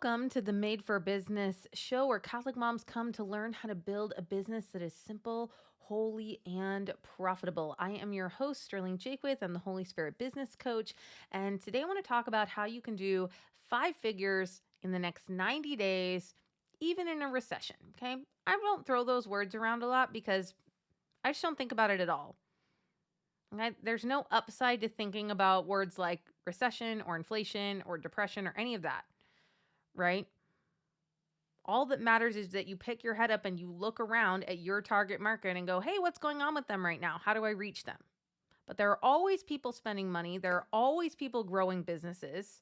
Welcome to the Made for Business show where Catholic moms come to learn how to build a business that is simple, holy, and profitable. I am your host, Sterling Jakewith. I'm the Holy Spirit business coach. And today I want to talk about how you can do 5 figures in the next 90 days, even in a recession. Okay. I don't throw those words around a lot because I just don't think about it at all. Okay? There's no upside to thinking about words like recession or inflation or depression or any of that. Right? All that matters is that you pick your head up and you look around at your target market and go, hey, what's going on with them right now? How do I reach them? But there are always people spending money. There are always people growing businesses.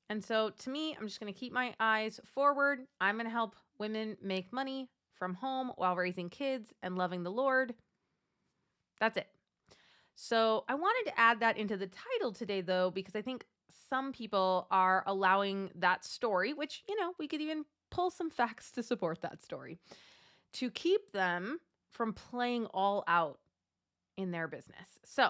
And so to me, I'm just going to keep my eyes forward. I'm going to help women make money from home while raising kids and loving the Lord. That's it. So I wanted to add that into the title today, though, because I think some people are allowing that story, which, we could even pull some facts to support that story, to keep them from playing all out in their business. So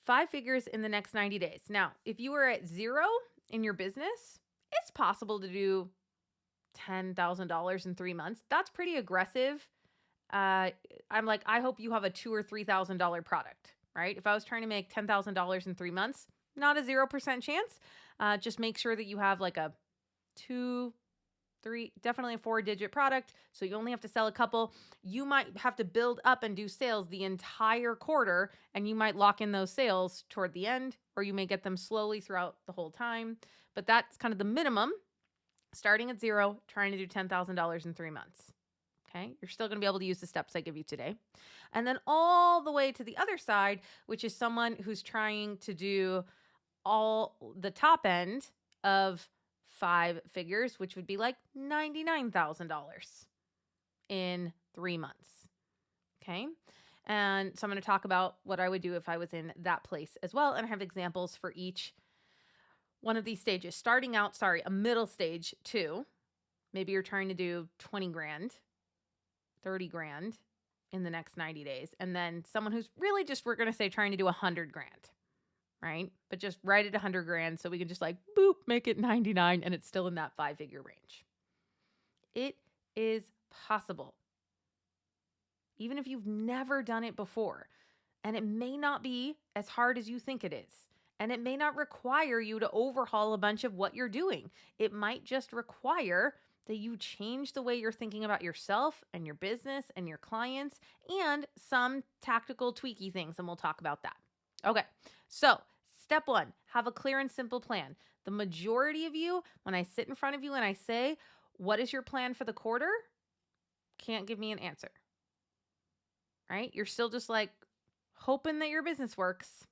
5 figures in the next 90 days. Now, if you were at zero in your business, it's possible to do $10,000 in 3 months. That's pretty aggressive. I hope you have a $2,000 or $3,000 product, right? If I was trying to make $10,000 in 3 months, not a 0% chance. Just make sure that you have like a 2, 3, definitely a 4-digit product. So you only have to sell a couple. You might have to build up and do sales the entire quarter, and you might lock in those sales toward the end, or you may get them slowly throughout the whole time. But that's kind of the minimum, starting at zero, trying to do $10,000 in 3 months. Okay, you're still going to be able to use the steps I give you today. And then all the way to the other side, which is someone who's trying to do all the top end of 5 figures, which would be like $99,000 in 3 months. Okay. And so I'm going to talk about what I would do if I was in that place as well. And I have examples for each one of these stages. Starting out, a middle stage too. Maybe you're trying to do 20 grand, 30 grand in the next 90 days. And then someone who's really just, we're going to say, trying to do 100 grand. Right? But just right at 100 grand so we can just boop, make it 99 and it's still in that 5-figure range. It is possible. Even if you've never done it before. And it may not be as hard as you think it is. And it may not require you to overhaul a bunch of what you're doing. It might just require that you change the way you're thinking about yourself and your business and your clients and some tactical tweaky things. And we'll talk about that. Okay, so step 1, have a clear and simple plan. The majority of you, when I sit in front of you and I say, what is your plan for the quarter? Can't give me an answer, right? You're still just hoping that your business works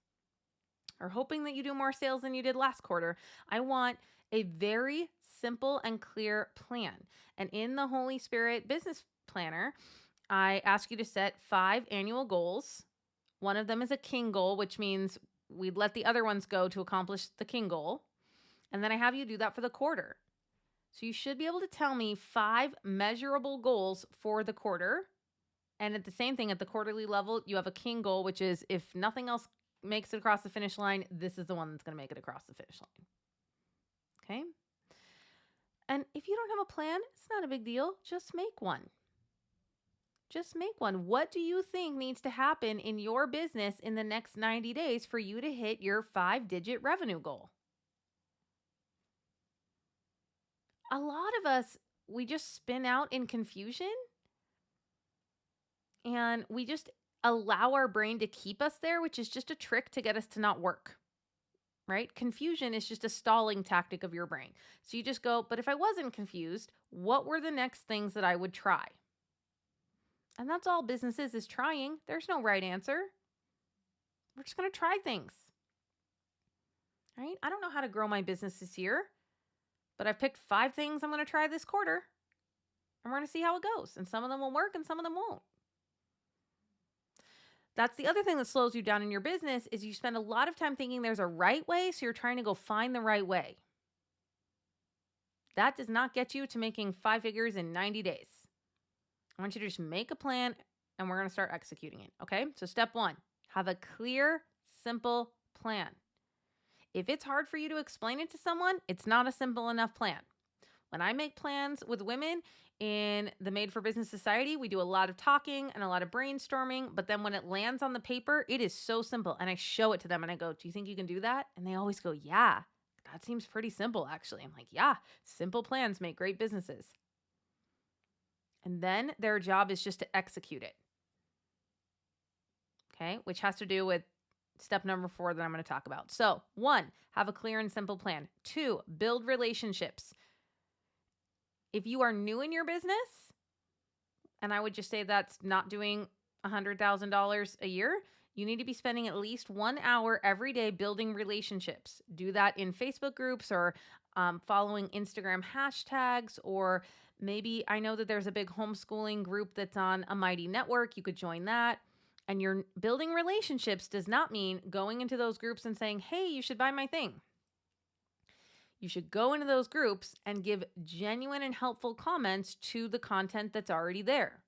or hoping that you do more sales than you did last quarter. I want a very simple and clear plan. And in the Holy Spirit Business Planner, I ask you to set 5 annual goals. One of them is a king goal, which means we'd let the other ones go to accomplish the king goal. And then I have you do that for the quarter. So you should be able to tell me 5 measurable goals for the quarter. And at the same thing, at the quarterly level, you have a king goal, which is if nothing else makes it across the finish line, this is the one that's going to make it across the finish line. Okay? And if you don't have a plan, it's not a big deal. Just make one. Just make one. What do you think needs to happen in your business in the next 90 days for you to hit your 5-digit revenue goal? A lot of us, we just spin out in confusion and we just allow our brain to keep us there, which is just a trick to get us to not work, right? Confusion is just a stalling tactic of your brain. So you just go, but if I wasn't confused, what were the next things that I would try? And that's all business is trying. There's no right answer. We're just going to try things. Right? I don't know how to grow my business this year, but I've picked 5 things I'm going to try this quarter. And we're going to see how it goes. And some of them will work and some of them won't. That's the other thing that slows you down in your business is you spend a lot of time thinking there's a right way, so you're trying to go find the right way. That does not get you to making 5 figures in 90 days. I want you to just make a plan and we're going to start executing it. Okay. So step 1, have a clear, simple plan. If it's hard for you to explain it to someone, it's not a simple enough plan. When I make plans with women in the Made for Business Society, we do a lot of talking and a lot of brainstorming. But then when it lands on the paper, it is so simple. And I show it to them and I go, do you think you can do that? And they always go, yeah, that seems pretty simple, actually. I'm like, yeah, simple plans make great businesses. And then their job is just to execute it. Okay, which has to do with step number 4 that I'm going to talk about. So 1, have a clear and simple plan. 2, build relationships. If you are new in your business, and I would just say that's not doing $100,000 a year, you need to be spending at least 1 hour every day building relationships. Do that in Facebook groups or following Instagram hashtags, or maybe I know that there's a big homeschooling group that's on a Mighty Network. You could join that. And you're building relationships does not mean going into those groups and saying, hey, you should buy my thing. You should go into those groups and give genuine and helpful comments to the content that's already there.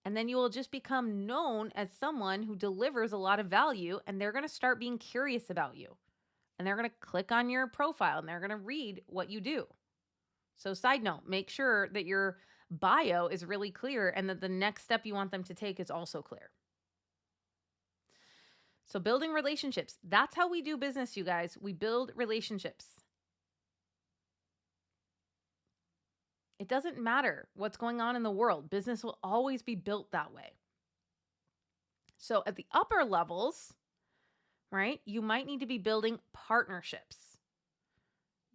And then you will just become known as someone who delivers a lot of value, and they're going to start being curious about you. And they're going to click on your profile and they're going to read what you do. So side note, make sure that your bio is really clear and that the next step you want them to take is also clear. So building relationships, that's how we do business, you guys. We build relationships. It doesn't matter what's going on in the world. Business will always be built that way. So at the upper levels, right, you might need to be building partnerships.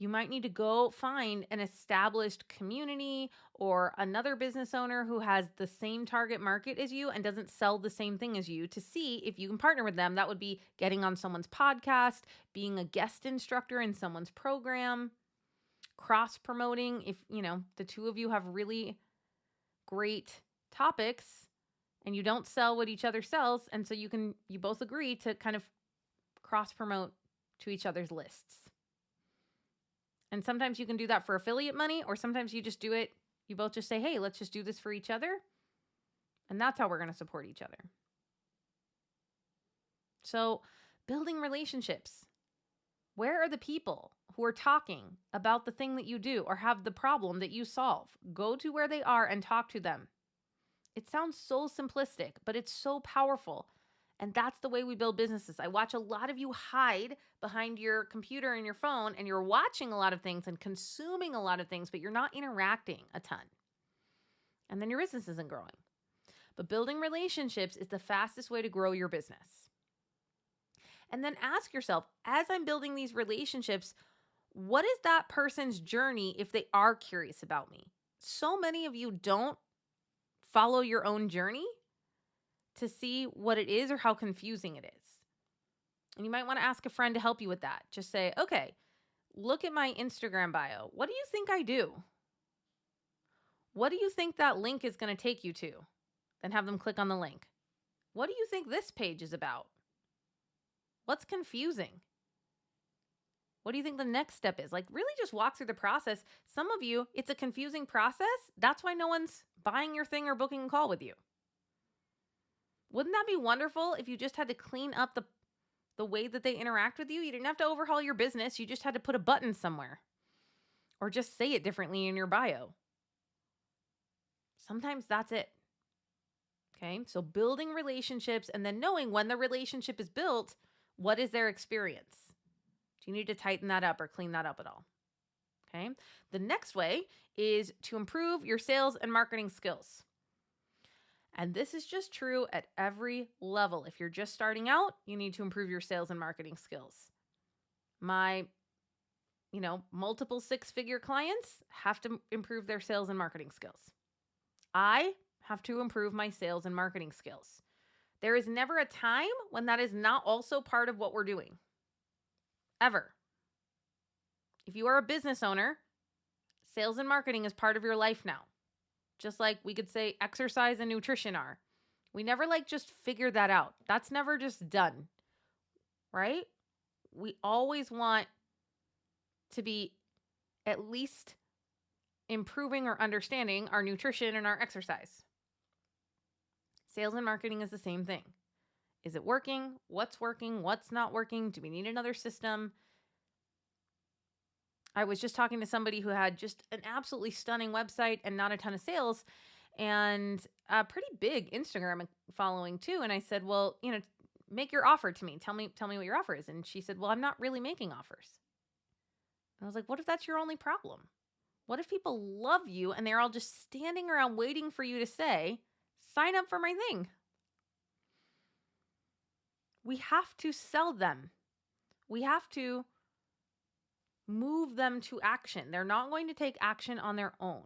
You might need to go find an established community or another business owner who has the same target market as you and doesn't sell the same thing as you to see if you can partner with them. That would be getting on someone's podcast, being a guest instructor in someone's program, cross-promoting. If, the two of you have really great topics and you don't sell what each other sells, and so you both agree to kind of cross-promote to each other's lists. And sometimes you can do that for affiliate money, or sometimes you just do it. You both just say, hey, let's just do this for each other. And that's how we're going to support each other. So building relationships. Where are the people who are talking about the thing that you do or have the problem that you solve? Go to where they are and talk to them. It sounds so simplistic, but it's so powerful. And that's the way we build businesses. I watch a lot of you hide behind your computer and your phone, and you're watching a lot of things and consuming a lot of things, but you're not interacting a ton. And then your business isn't growing. But building relationships is the fastest way to grow your business. And then ask yourself, as I'm building these relationships, what is that person's journey if they are curious about me? So many of you don't follow your own journey to see what it is or how confusing it is. And you might want to ask a friend to help you with that. Just say, okay, look at my Instagram bio. What do you think I do? What do you think that link is going to take you to? Then have them click on the link. What do you think this page is about? What's confusing? What do you think the next step is? Like, really just walk through the process. Some of you, it's a confusing process. That's why no one's buying your thing or booking a call with you. Wouldn't that be wonderful if you just had to clean up the way that they interact with you? You didn't have to overhaul your business. You just had to put a button somewhere or just say it differently in your bio. Sometimes that's it. Okay, so building relationships and then knowing when the relationship is built, what is their experience? Do you need to tighten that up or clean that up at all? Okay, the next way is to improve your sales and marketing skills. And this is just true at every level. If you're just starting out, you need to improve your sales and marketing skills. My, multiple 6-figure clients have to improve their sales and marketing skills. I have to improve my sales and marketing skills. There is never a time when that is not also part of what we're doing. Ever. If you are a business owner, sales and marketing is part of your life now. Just like we could say exercise and nutrition are. We never just figure that out. That's never just done, right? We always want to be at least improving or understanding our nutrition and our exercise. Sales and marketing is the same thing. Is it working? What's working? What's not working? Do we need another system? I was just talking to somebody who had just an absolutely stunning website and not a ton of sales and a pretty big Instagram following too. And I said, well, make your offer to me. Tell me what your offer is. And she said, well, I'm not really making offers. And I was like, what if that's your only problem? What if people love you and they're all just standing around waiting for you to say, sign up for my thing? We have to sell them. We have to move them to action. They're not going to take action on their own.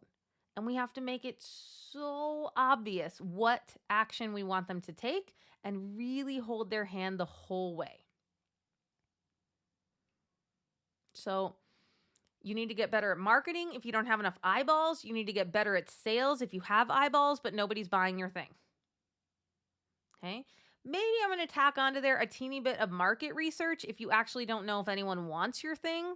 And we have to make it so obvious what action we want them to take and really hold their hand the whole way. So you need to get better at marketing. If you don't have enough eyeballs, you need to get better at sales. If you have eyeballs, but nobody's buying your thing. Okay. Maybe I'm going to tack onto there a teeny bit of market research if you actually don't know if anyone wants your thing.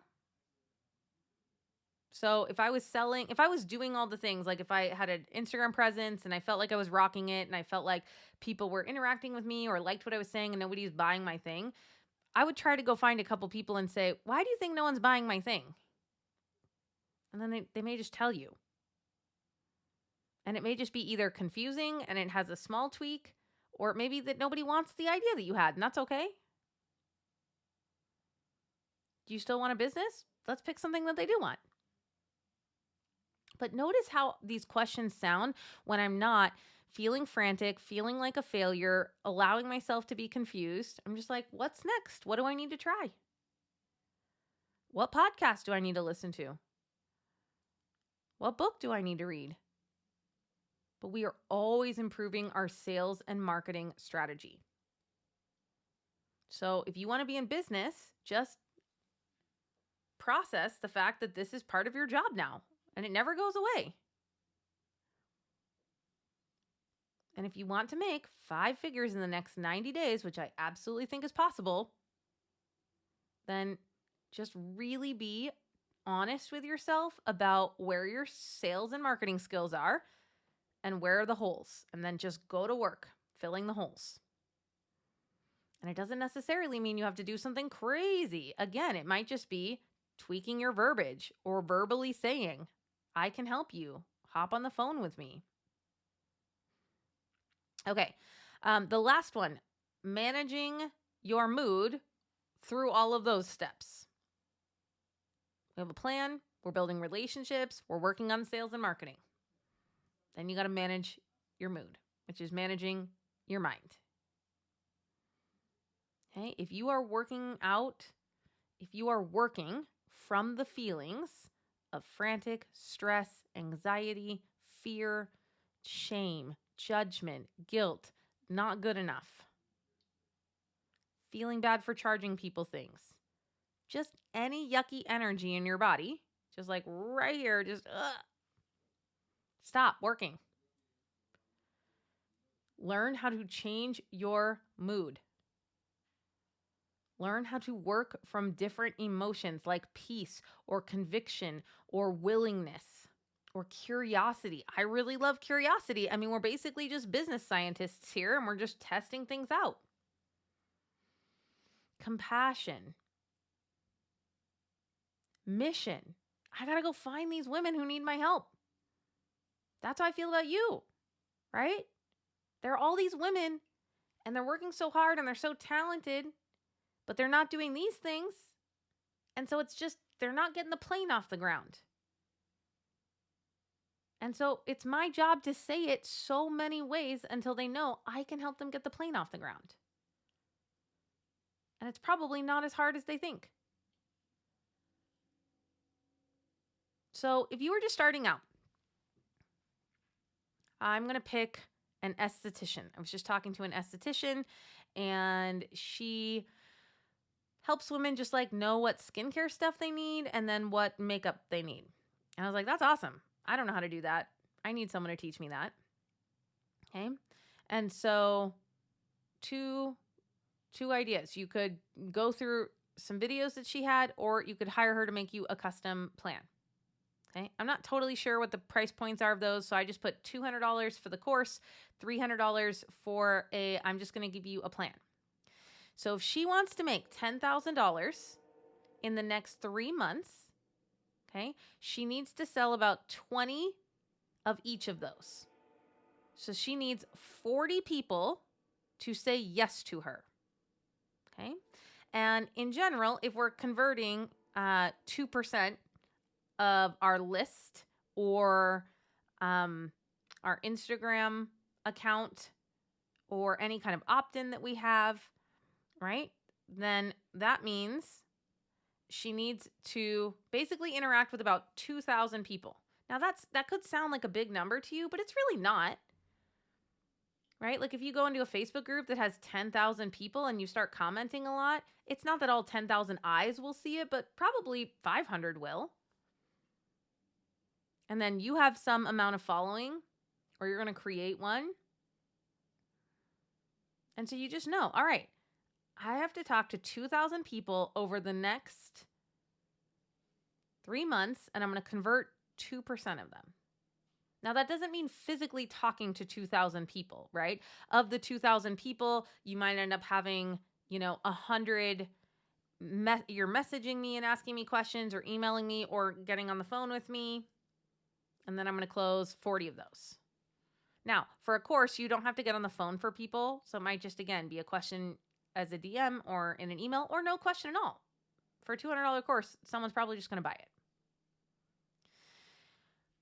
So if I was doing all the things, like if I had an Instagram presence and I felt like I was rocking it and I felt like people were interacting with me or liked what I was saying and nobody's buying my thing, I would try to go find a couple people and say, why do you think no one's buying my thing? And then they may just tell you. And it may just be either confusing and it has a small tweak, or it may be that nobody wants the idea that you had, and that's okay. Do you still want a business? Let's pick something that they do want. But notice how these questions sound when I'm not feeling frantic, feeling like a failure, allowing myself to be confused. I'm just like, what's next? What do I need to try? What podcast do I need to listen to? What book do I need to read? But we are always improving our sales and marketing strategy. So if you want to be in business, just process the fact that this is part of your job now and it never goes away. And if you want to make 5 figures in the next 90 days, which I absolutely think is possible, then just really be honest with yourself about where your sales and marketing skills are and where are the holes, and then just go to work filling the holes. And it doesn't necessarily mean you have to do something crazy. Again, it might just be tweaking your verbiage or verbally saying, I can help you. Hop on the phone with me. Okay. The last one, managing your mood through all of those steps. We have a plan. We're building relationships. We're working on sales and marketing. Then you got to manage your mood, which is managing your mind. Okay. If you are working from the feelings of frantic, stress, anxiety, fear, shame, judgment, guilt, not good enough, feeling bad for charging people things, just any yucky energy in your body, just like right here, just stop working. Learn how to change your mood. Learn how to work from different emotions like peace or conviction or willingness or curiosity. I really love curiosity. I mean, we're basically just business scientists here and we're just testing things out. Compassion. Mission. I got to go find these women who need my help. That's how I feel about you, right? There are all these women and they're working so hard and they're so talented, but they're not doing these things. And so it's just, they're not getting the plane off the ground. And so it's my job to say it so many ways until they know I can help them get the plane off the ground. And it's probably not as hard as they think. So if you were just starting out, I'm going to pick an esthetician. I was just talking to an esthetician and she helps women just like know what skincare stuff they need and then what makeup they need. And I was like, that's awesome. I don't know how to do that. I need someone to teach me that. Okay. And so two ideas. You could go through some videos that she had, or you could hire her to make you a custom plan. Okay. I'm not totally sure what the price points are of those. So I just put $200 for the course, $300 for I'm just going to give you a plan. So if she wants to make $10,000 in the next 3 months, Okay. She needs to sell about 20 of each of those. So she needs 40 people to say yes to her. Okay. And in general, if we're converting 2% of our list or our Instagram account or any kind of opt-in that we have, right? Then that means she needs to basically interact with about 2,000 people. Now that could sound like a big number to you, but it's really not. Right? Like if you go into a Facebook group that has 10,000 people and you start commenting a lot, it's not that all 10,000 eyes will see it, but probably 500 will. And then you have some amount of following, or you're going to create one. And so you just know, all right, I have to talk to 2,000 people over the next 3 months, and I'm going to convert 2% of them. Now, that doesn't mean physically talking to 2,000 people, right? Of the 2,000 people, you might end up having, 100, you're messaging me and asking me questions or emailing me or getting on the phone with me. And then I'm going to close 40 of those. Now, for a course, you don't have to get on the phone for people. So it might just, again, be a question as a DM or in an email or no question at all. For a $200 course, someone's probably just going to buy it.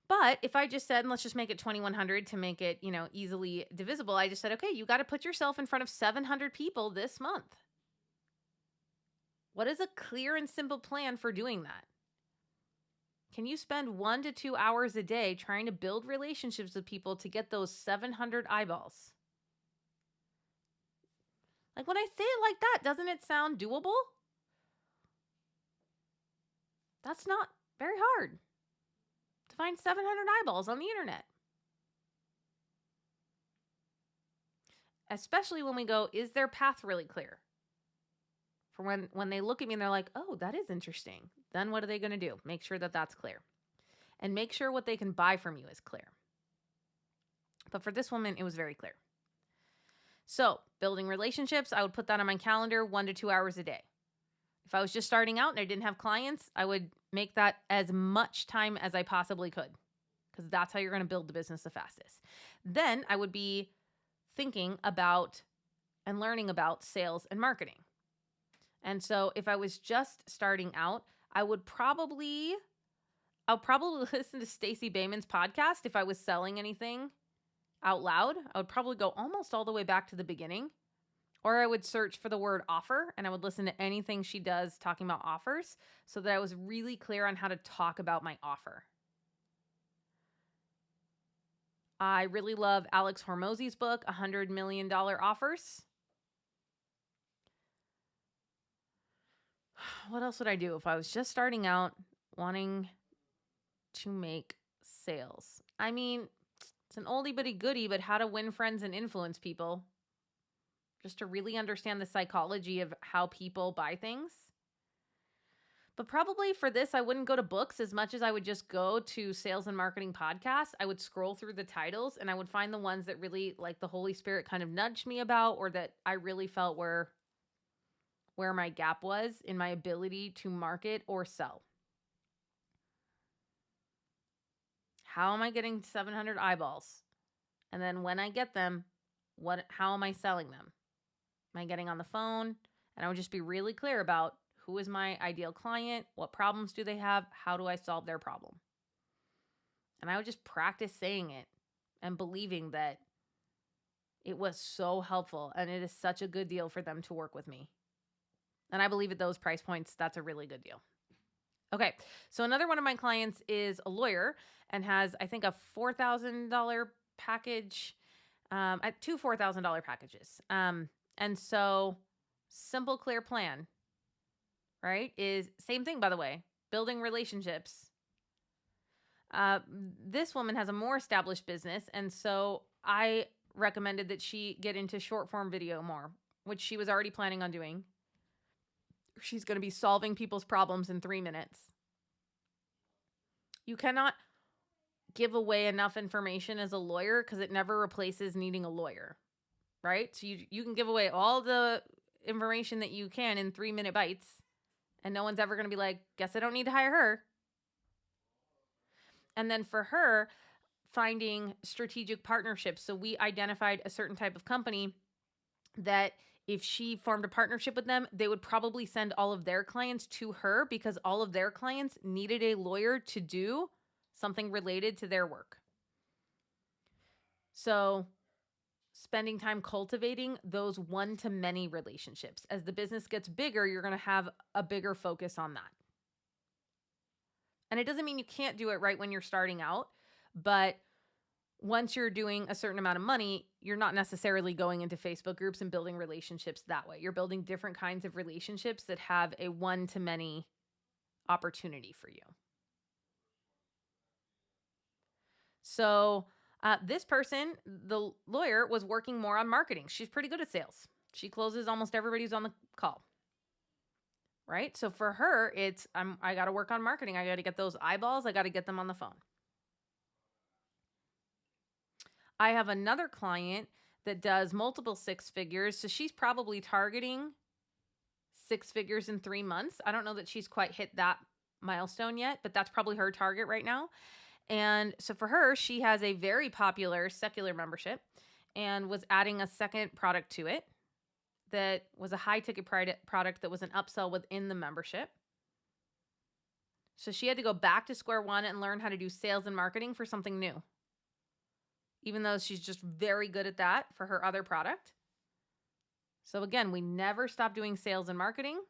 But if I just said, and let's just make it 2,100 to make it, easily divisible. I just said, okay, you got to put yourself in front of 700 people this month. What is a clear and simple plan for doing that? Can you spend 1 to 2 hours a day trying to build relationships with people to get those 700 eyeballs? Like when I say it like that, doesn't it sound doable? That's not very hard. To find 700 eyeballs on the internet. Especially when we go, is their path really clear? For when they look at me and they're like, oh, that is interesting. Then what are they going to do? Make sure that that's clear. And make sure what they can buy from you is clear. But for this woman, it was very clear. So building relationships, I would put that on my calendar 1 to 2 hours a day. If I was just starting out and I didn't have clients, I would make that as much time as I possibly could, because that's how you're going to build the business the fastest. Then I would be thinking about and learning about sales and marketing. And so if I was just starting out, I'll probably listen to Stacey Bayman's podcast. If I was selling anything out loud, I would probably go almost all the way back to the beginning. Or I would search for the word offer and I would listen to anything she does talking about offers so that I was really clear on how to talk about my offer. I really love Alex Hormozi's book, $100 Million Offers. What else would I do if I was just starting out wanting to make sales? I mean, it's an oldie but a goodie, but how to win friends and influence people. Just to really understand the psychology of how people buy things. But probably for this, I wouldn't go to books as much as I would just go to sales and marketing podcasts. I would scroll through the titles and I would find the ones that really like the Holy Spirit kind of nudged me about, or that I really felt where my gap was in my ability to market or sell. How am I getting 700 eyeballs? And then when I get them, how am I selling them? Am I getting on the phone? And I would just be really clear about who is my ideal client, what problems do they have, how do I solve their problem? And I would just practice saying it and believing that it was so helpful and it is such a good deal for them to work with me. And I believe at those price points, that's a really good deal. Okay, so another one of my clients is a lawyer and has, I think, a $4,000 package, two $4,000 packages. And so simple, clear plan, right, is same thing, by the way, building relationships. This woman has a more established business. And so I recommended that she get into short form video more, which she was already planning on doing. She's going to be solving people's problems in 3 minutes. You cannot give away enough information as a lawyer because it never replaces needing a lawyer, right? So you can give away all the information that you can in 3-minute bites, and no one's ever going to be like, guess I don't need to hire her. And then for her, finding strategic partnerships. So we identified a certain type of company that if she formed a partnership with them, they would probably send all of their clients to her because all of their clients needed a lawyer to do something related to their work. So spending time cultivating those one-to-many relationships. As the business gets bigger, you're going to have a bigger focus on that. And it doesn't mean you can't do it right when you're starting out, but once you're doing a certain amount of money, you're not necessarily going into Facebook groups and building relationships that way. You're building different kinds of relationships that have a one-to-many opportunity for you. So this person, the lawyer, was working more on marketing. She's pretty good at sales. She closes almost everybody who's on the call. Right? So for her, it's I got to work on marketing. I got to get those eyeballs. I got to get them on the phone. I have another client that does multiple six figures. So she's probably targeting 6 figures in 3 months. I don't know that she's quite hit that milestone yet, but that's probably her target right now. And so for her, she has a very popular secular membership and was adding a second product to it that was a high ticket product that was an upsell within the membership. So she had to go back to square one and learn how to do sales and marketing for something new, even though she's just very good at that for her other product. So again, we never stop doing sales and marketing.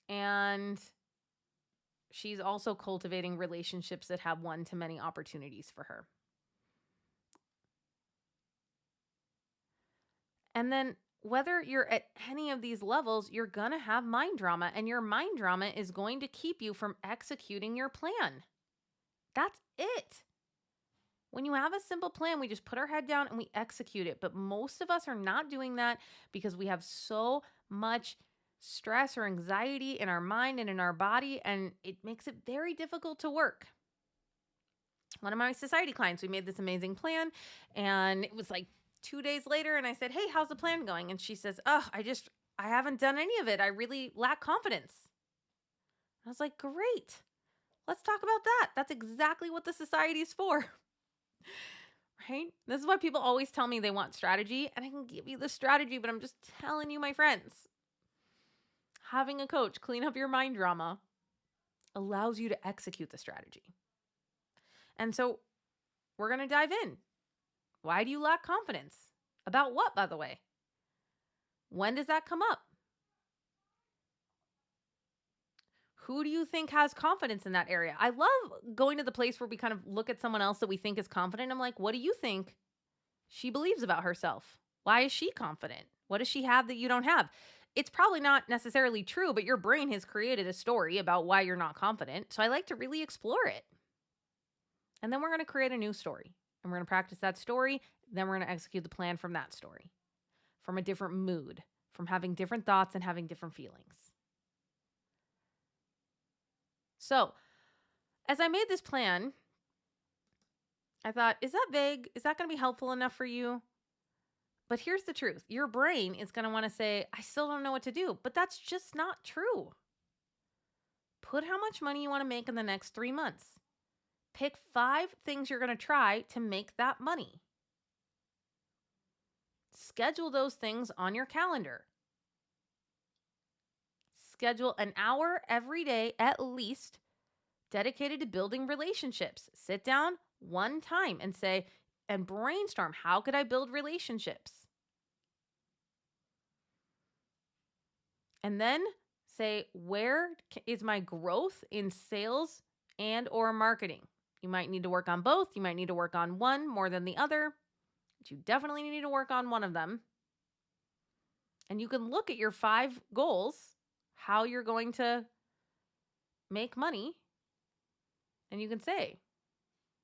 And she's also cultivating relationships that have one-to-many opportunities for her. And then whether you're at any of these levels, you're going to have mind drama, and your mind drama is going to keep you from executing your plan. That's it. When you have a simple plan, we just put our head down and we execute it. But most of us are not doing that because we have so much stress or anxiety in our mind and in our body, and it makes it very difficult to work. One of my society clients, we made this amazing plan, and it was like 2 days later, and I said, "Hey, how's the plan going?" And she says, "Oh, I haven't done any of it. I really lack confidence." I was like, "Great. Let's talk about that. That's exactly what the society is for." Right? This is why people always tell me they want strategy, and I can give you the strategy, but I'm just telling you, my friends, having a coach clean up your mind drama allows you to execute the strategy. And so we're going to dive in. Why do you lack confidence? About what, by the way? When does that come up? Who do you think has confidence in that area? I love going to the place where we kind of look at someone else that we think is confident. I'm like, what do you think she believes about herself? Why is she confident? What does she have that you don't have? It's probably not necessarily true, but your brain has created a story about why you're not confident. So I like to really explore it. And then we're going to create a new story. And we're going to practice that story. Then we're going to execute the plan from that story, from a different mood, from having different thoughts and having different feelings. So as I made this plan, I thought, is that vague? Is that going to be helpful enough for you? But here's the truth. Your brain is going to want to say, I still don't know what to do. But that's just not true. Put how much money you want to make in the next 3 months. Pick 5 things you're going to try to make that money. Schedule those things on your calendar. Schedule an hour every day at least dedicated to building relationships. Sit down one time and say, and brainstorm, how could I build relationships? And then say, where is my growth in sales and or marketing? You might need to work on both. You might need to work on one more than the other, but you definitely need to work on one of them. And you can look at your 5 goals, how you're going to make money, and you can say,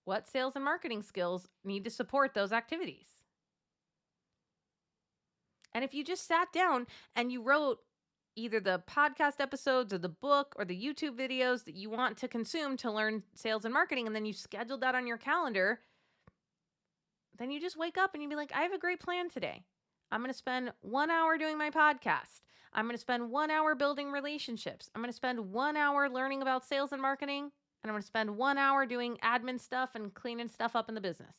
what sales and marketing skills need to support those activities? And if you just sat down and you wrote either the podcast episodes or the book or the YouTube videos that you want to consume to learn sales and marketing, and then you scheduled that on your calendar, then you just wake up and you'd be like, I have a great plan today. I'm going to spend 1 hour doing my podcast. I'm going to spend 1 hour building relationships. I'm going to spend 1 hour learning about sales and marketing. And I'm going to spend 1 hour doing admin stuff and cleaning stuff up in the business.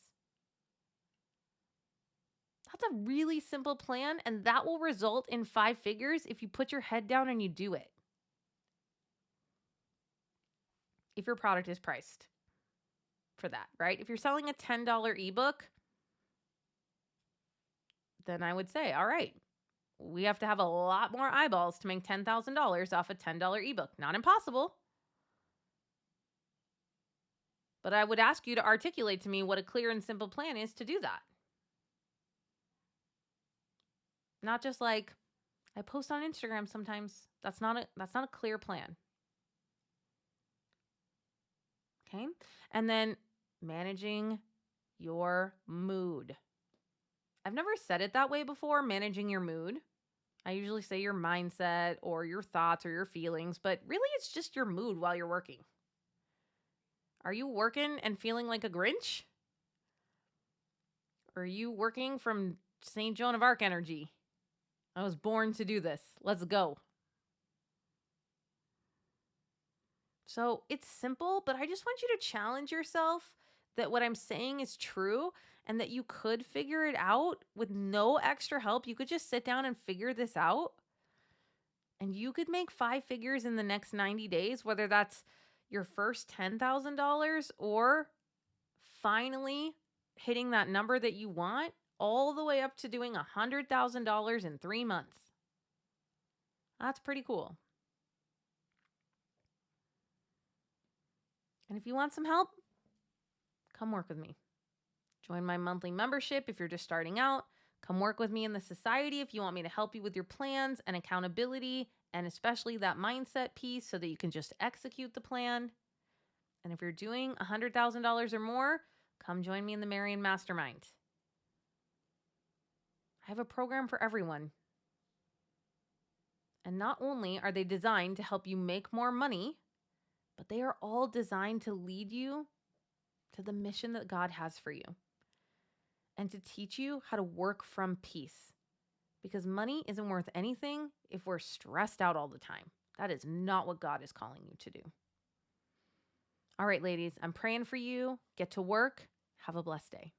That's a really simple plan, and that will result in 5 figures if you put your head down and you do it. If your product is priced for that, right? If you're selling a $10 ebook, then I would say, all right, we have to have a lot more eyeballs to make $10,000 off a $10 ebook. Not impossible. But I would ask you to articulate to me what a clear and simple plan is to do that. Not just like, I post on Instagram sometimes. That's not a clear plan. Okay? And then managing your mood. I've never said it that way before, managing your mood. I usually say your mindset or your thoughts or your feelings, but really it's just your mood while you're working. Are you working and feeling like a Grinch? Or are you working from St. Joan of Arc energy? I was born to do this. Let's go. So it's simple, but I just want you to challenge yourself that what I'm saying is true and that you could figure it out with no extra help. You could just sit down and figure this out. And you could make 5 figures in the next 90 days, whether that's your first $10,000 or finally hitting that number that you want, all the way up to doing $100,000 in 3 months. That's pretty cool. And if you want some help, come work with me. Join my monthly membership if you're just starting out. Come work with me in the society if you want me to help you with your plans and accountability, and especially that mindset piece so that you can just execute the plan. And if you're doing $100,000 or more, come join me in the Marion Mastermind. I have a program for everyone. And not only are they designed to help you make more money, but they are all designed to lead you to the mission that God has for you and to teach you how to work from peace. Because money isn't worth anything if we're stressed out all the time. That is not what God is calling you to do. All right, ladies, I'm praying for you. Get to work. Have a blessed day.